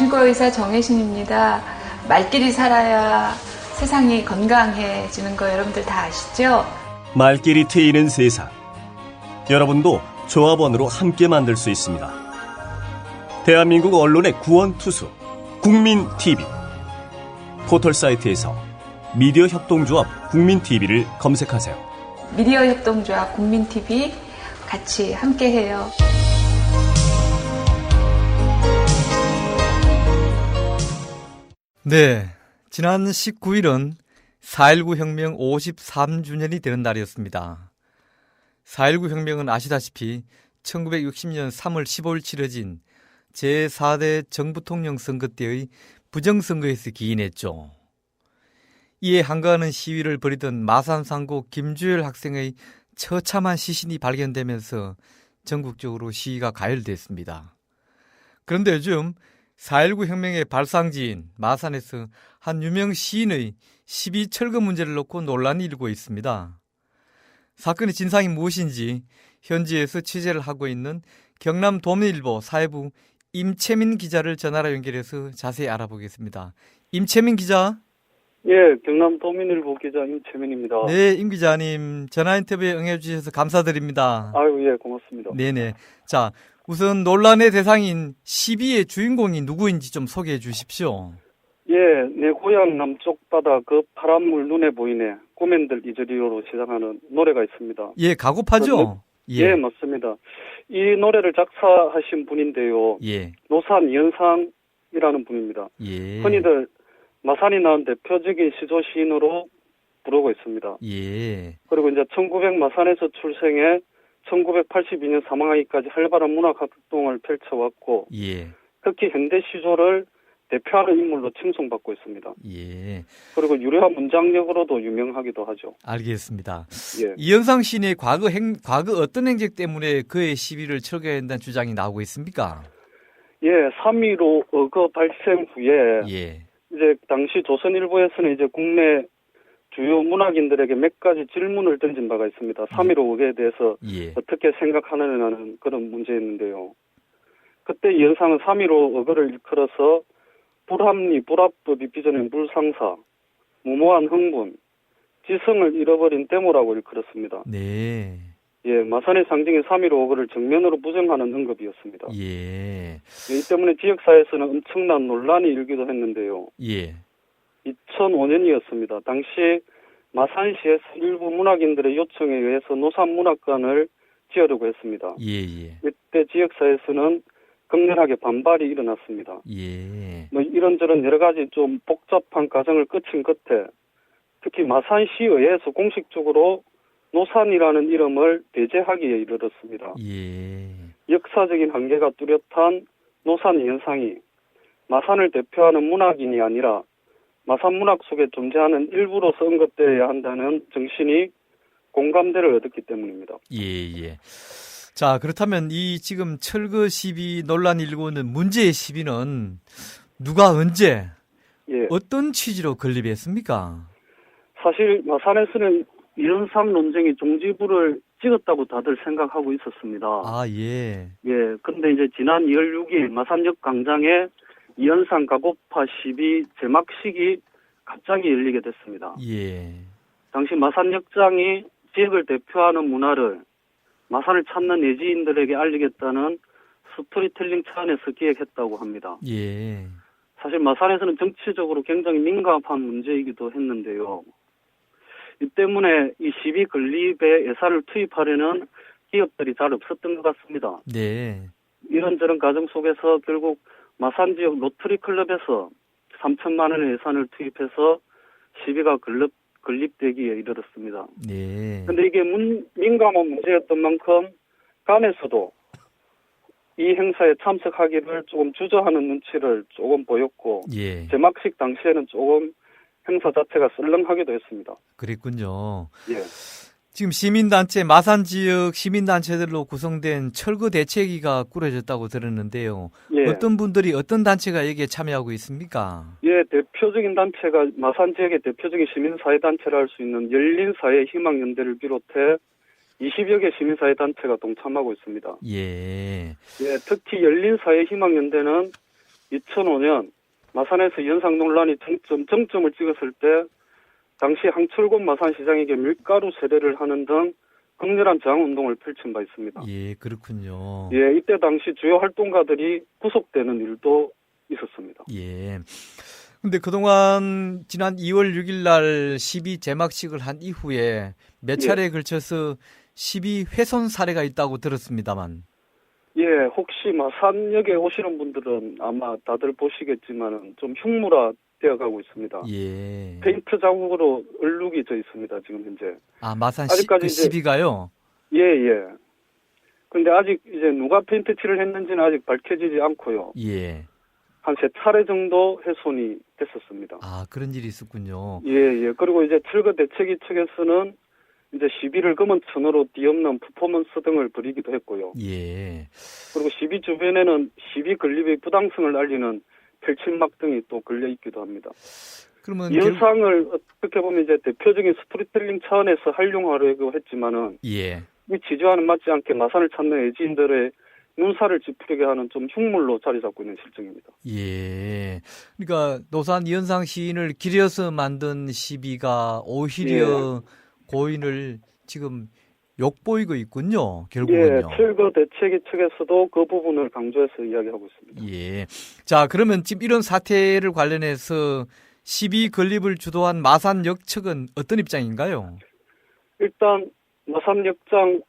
정신과 의사 정혜신입니다. 말끼리 살아야 세상이 건강해지는 거 여러분들 다 아시죠? 말끼리 트이는 세상. 여러분도 조합원으로 함께 만들 수 있습니다. 대한민국 언론의 구원투수 국민TV. 포털 사이트에서 미디어 협동조합 국민TV를 검색하세요. 미디어 협동조합 국민TV 같이 함께해요. 네, 지난 19일은 4.19 혁명 53주년이 되는 날이었습니다. 4.19 혁명은 아시다시피 1960년 3월 15일 치러진 제4대 정부통령 선거 때의 부정선거에서 기인했죠. 이에 한가하는 시위를 벌이던 마산상고 김주열 학생의 처참한 시신이 발견되면서 전국적으로 시위가 가열됐습니다. 그런데 요즘 4.19 혁명의 발상지인 마산에서 한 유명 시인의 시비 철거 문제를 놓고 논란이 일고 있습니다. 사건의 진상이 무엇인지 현지에서 취재를 하고 있는 경남도민일보 사회부 임채민 기자를 전화로 연결해서 자세히 알아보겠습니다. 임채민 기자. 예, 경남도민일보 기자 임채민입니다. 네, 임 기자님 전화 인터뷰에 응해주셔서 감사드립니다. 아유, 예, 고맙습니다. 네네. 자, 우선 논란의 대상인 시비의 주인공이 누구인지 좀 소개해 주십시오. 예, 내 고향 남쪽 바다 그 파란물 눈에 보이네. 꼬맨들 이저리오로 시작하는 노래가 있습니다. 예, 가곡파죠? 예, 맞습니다. 이 노래를 작사하신 분인데요. 예. 노산 이현상이라는 분입니다. 예. 흔히들 마산이 나온 대표적인 시조 시인으로 부르고 있습니다. 예. 그리고 이제 1900 마산에서 출생해 1982년 사망하기까지 활발한 문학 활동을 펼쳐왔고, 예. 특히 현대 시조를 대표하는 인물로 칭송받고 있습니다. 예. 그리고 유려한 문장력으로도 유명하기도 하죠. 알겠습니다. 예. 이현상 시인의 과거 어떤 행적 때문에 그의 시비를 철거해야 한다는 주장이 나오고 있습니까? 예, 3.15 어거 발생 후에 예. 이제 당시 조선일보에서는 이제 국내 주요 문학인들에게 몇 가지 질문을 던진 바가 있습니다. 3.15 어거에 대해서 예. 어떻게 생각하느냐는 그런 문제였는데요. 그때 이현상은 3.15 어거를 일컬어서 불합리, 불합법이 빚어낸 불상사, 무모한 흥분, 지성을 잃어버린 데모라고 일컬었습니다. 네. 예, 마산의 상징인 3.15 어거를 정면으로 부정하는 언급이었습니다. 예. 이 때문에 지역사회에서는 엄청난 논란이 일기도 했는데요. 예. 2005년이었습니다. 당시 마산시에서 일부 문학인들의 요청에 의해서 노산문학관을 지으려고 했습니다. 예. 이때 지역사회에서는 극렬하게 반발이 일어났습니다. 예. 뭐 이런저런 여러 가지 좀 복잡한 과정을 거친 끝에 특히 마산시의회에서 공식적으로 노산이라는 이름을 배제하기에 이르렀습니다. 예. 역사적인 한계가 뚜렷한 노산 이현상이 마산을 대표하는 문학인이 아니라 마산 문학 속에 존재하는 일부로서 언급되어야 한다는 정신이 공감대를 얻었기 때문입니다. 예. 자, 그렇다면 이 지금 철거 시비 논란이 일고 있는 문제의 시비는 누가 언제 예. 어떤 취지로 건립했습니까? 사실 마산에서는 이현상 논쟁이 종지부를 찍었다고 다들 생각하고 있었습니다. 아, 예. 예. 근데 이제 지난 2월 6일 마산역 광장에 이현상 가고파 시비 제막식이 갑자기 열리게 됐습니다. 예. 당시 마산역장이 지역을 대표하는 문화를 마산을 찾는 내지인들에게 알리겠다는 스토리텔링 차원에서 기획했다고 합니다. 예. 사실 마산에서는 정치적으로 굉장히 민감한 문제이기도 했는데요. 이 때문에 이 시비 건립에 예산을 투입하려는 기업들이 잘 없었던 것 같습니다. 네. 이런저런 과정 속에서 결국 마산 지역 로터리 클럽에서 3천만 원의 예산을 투입해서 시비가 건립되기에 이르렀습니다. 네. 그런데 이게 민감한 문제였던 만큼 간에서도 이 행사에 참석하기를 조금 주저하는 눈치를 조금 보였고 예. 제막식 당시에는 조금 행사 자체가 썰렁하기도 했습니다. 그랬군요. 예. 지금 시민단체, 마산 지역 시민단체들로 구성된 철거 대책위가 꾸려졌다고 들었는데요. 예. 어떤 분들이 어떤 단체가 여기에 참여하고 있습니까? 예, 대표적인 단체가 마산 지역의 대표적인 시민사회단체라 할 수 있는 열린사회희망연대를 비롯해 20여 개 시민사회단체가 동참하고 있습니다. 예. 예, 특히 열린사회희망연대는 2005년 마산에서 연상 논란이 정점을 찍었을 때 당시 항철곤 마산시장에게 밀가루 세례를 하는 등 극렬한 저항운동을 펼친 바 있습니다. 예, 그렇군요. 예, 이때 당시 주요 활동가들이 구속되는 일도 있었습니다. 예. 근데 그동안 지난 2월 6일 날 시비 개막식을 한 이후에 몇 차례에 걸쳐서 시비 훼손 사례가 있다고 들었습니다만. 예, 혹시 마산역에 오시는 분들은 아마 다들 보시겠지만 좀 흉물화 되어가고 있습니다. 예. 페인트 자국으로 얼룩이 져 있습니다, 지금 현재. 아, 마산 아직까지 그 이제- 시비가요? 예, 예. 근데 아직 이제 누가 페인트 칠을 했는지는 아직 밝혀지지 않고요. 예. 한 3차례 정도 훼손이 됐었습니다. 아, 그런 일이 있었군요. 예, 예. 그리고 이제 철거 대책위 측에서는 이제 시비를 검은 천으로 뒤엎는 퍼포먼스 등을 벌이기도 했고요. 예. 그리고 시비 주변에는 시비 건립의 부당성을 알리는 펼침막 등이 또 걸려 있기도 합니다. 그러면 이 영상을 어떻게 보면 이제 대표적인 스토리텔링 차원에서 활용하려고 했지만은 예. 이 지주와는 맞지 않게 마산을 찾는 외지인들의 눈살을 찌푸리게 하는 좀 흉물로 자리 잡고 있는 실정입니다. 예. 그러니까 노산 이현상 시인을 기려서 만든 시비가 오히려 고인을 지금 욕보이고 있군요. 예, 결국은요. 철거 대책위 측에서도 그 부분을 강조해서 이야기하고 있습니다. 예. 자, 그러면 지금 이런 사태를 관련해서 시비 건립을 주도한 마산역 측은 어떤 입장인가요? 일단 마산역장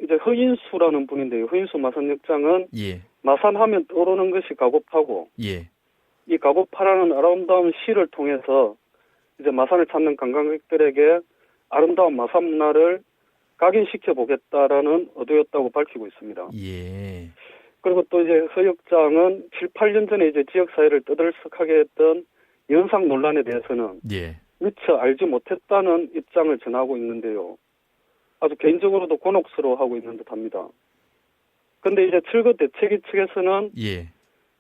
이제 허인수라는 분인데요. 허인수 마산역장은 예. 마산하면 떠오르는 것이 가고파고 예. 이 가고파라는 아름다운 시를 통해서 이제 마산을 찾는 관광객들에게 아름다운 마산 문화를 각인시켜 보겠다라는 의도였다고 밝히고 있습니다. 예. 그리고 또 이제 허역장은 7, 8년 전에 이제 지역사회를 떠들썩하게 했던 연상 논란에 대해서는 예. 미처 알지 못했다는 입장을 전하고 있는데요. 아주 개인적으로도 곤혹스러워하고 있는 듯합니다. 그런데 이제 철거 대책위 측에서는 예.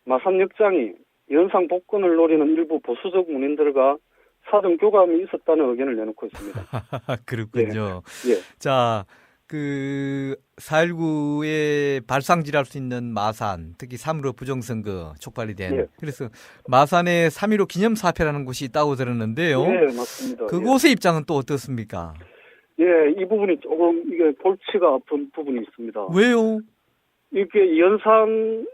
마산역장이 연상 복권을 노리는 일부 보수적 문인들과 사전 교감이 있었다는 의견을 내놓고 있습니다. 그렇군요. 예. 자, 그 4.19에 발상질할 수 있는 마산, 특히 3.15 부정선거 촉발이 된 예. 그래서 마산에 3.15 기념사업회라는 곳이 있다고 들었는데요. 예, 맞습니다. 그곳의 입장은 또 어떻습니까? 예, 이 부분이 조금 이게 골치가 아픈 부분이 있습니다. 왜요? 이게 연상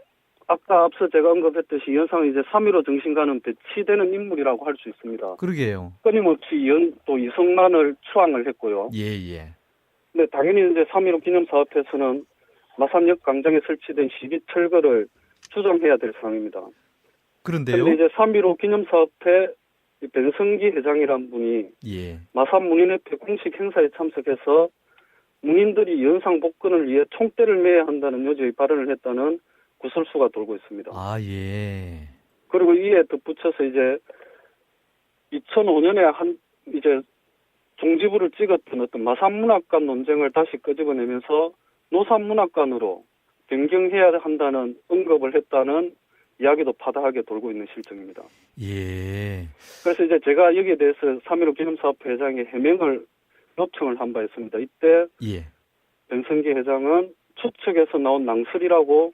아까 앞서 제가 언급했듯이 연상은 이제 3.15 정신과는 배치되는 인물이라고 할 수 있습니다. 그러게요. 끊임없이 또 이승만을 추앙을 했고요. 예, 예. 근데 당연히 이제 3.15 기념사업회에서는 마산역 광장에 설치된 시비 철거를 주장해야 될 상황입니다. 그런데요. 그런데 이제 3.15 기념사업회 변성기 회장이란 분이 예. 마산 문인협회 공식 행사에 참석해서 문인들이 연상 복권을 위해 총대를 매야 한다는 요지의 발언을 했다는 구설수가 돌고 있습니다. 아, 예. 그리고 이에 덧붙여서 이제 2005년에 이제 종지부를 찍었던 어떤 마산문학관 논쟁을 다시 끄집어내면서 노산문학관으로 변경해야 한다는 언급을 했다는 이야기도 파다하게 돌고 있는 실정입니다. 예. 그래서 이제 제가 여기에 대해서 3.15 기념사업회 회장에 해명을 요청을 한 바 있습니다. 이때 예. 변성기 회장은 추측에서 나온 낭설이라고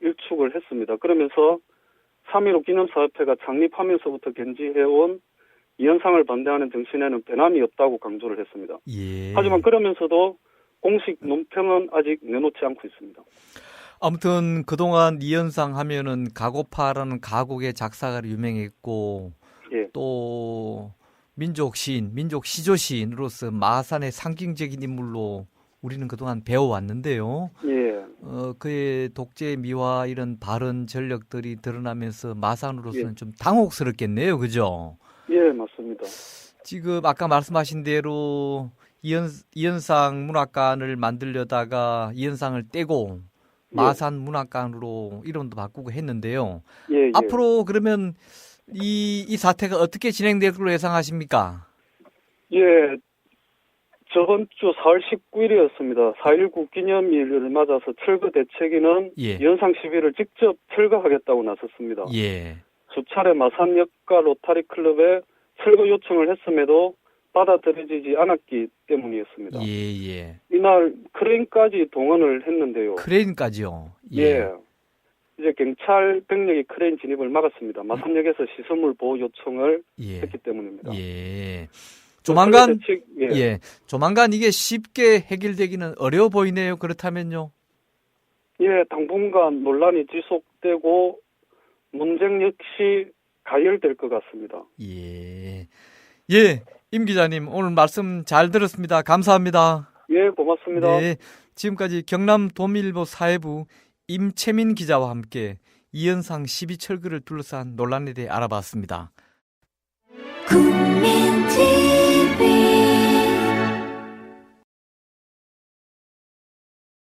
일축을 했습니다. 그러면서 3.15 기념사업회가 창립하면서부터 견지해온 이 현상을 반대하는 정신에는 변함이 없다고 강조를 했습니다. 예. 하지만 그러면서도 공식 논평은 아직 내놓지 않고 있습니다. 아무튼 그동안 이현상 하면은 가고파라는 가곡의 작사가로 유명했고 예. 또 민족 시인, 민족 시조 시인으로서 마산의 상징적인 인물로 우리는 그동안 배워왔는데요. 예. 그의 독재 미화 이런 발언 전력들이 드러나면서 마산으로서는 좀 당혹스럽겠네요. 그죠? 예, 맞습니다. 지금 아까 말씀하신 대로 이현상 문학관을 만들려다가 이현상을 떼고 마산 문학관으로 이름도 바꾸고 했는데요. 예, 예. 앞으로 그러면 이 사태가 어떻게 진행될 걸로 예상하십니까? 예. 저번 주 4월 19일이었습니다. 4.19 기념일을 맞아서 철거 대책위는 예. 연상 시비를 직접 철거하겠다고 나섰습니다. 예. 수차례 마산역과 로타리 클럽에 철거 요청을 했음에도 받아들여지지 않았기 때문이었습니다. 예, 예. 이날 크레인까지 동원을 했는데요. 크레인까지요. 예. 이제 경찰 병력이 크레인 진입을 막았습니다. 마산역에서 시설물 보호 요청을 예. 했기 때문입니다. 예. 조만간 예. 예. 조만간 이게 쉽게 해결되기는 어려워 보이네요. 그렇다면요. 예, 당분간 논란이 지속되고 논쟁 역시 가열될 것 같습니다. 예. 예. 임 기자님 오늘 말씀 잘 들었습니다. 감사합니다. 예, 고맙습니다. 네. 지금까지 경남 도민일보 사회부 임채민 기자와 함께 이현상 12철구를 둘러싼 논란에 대해 알아봤습니다. 국민TV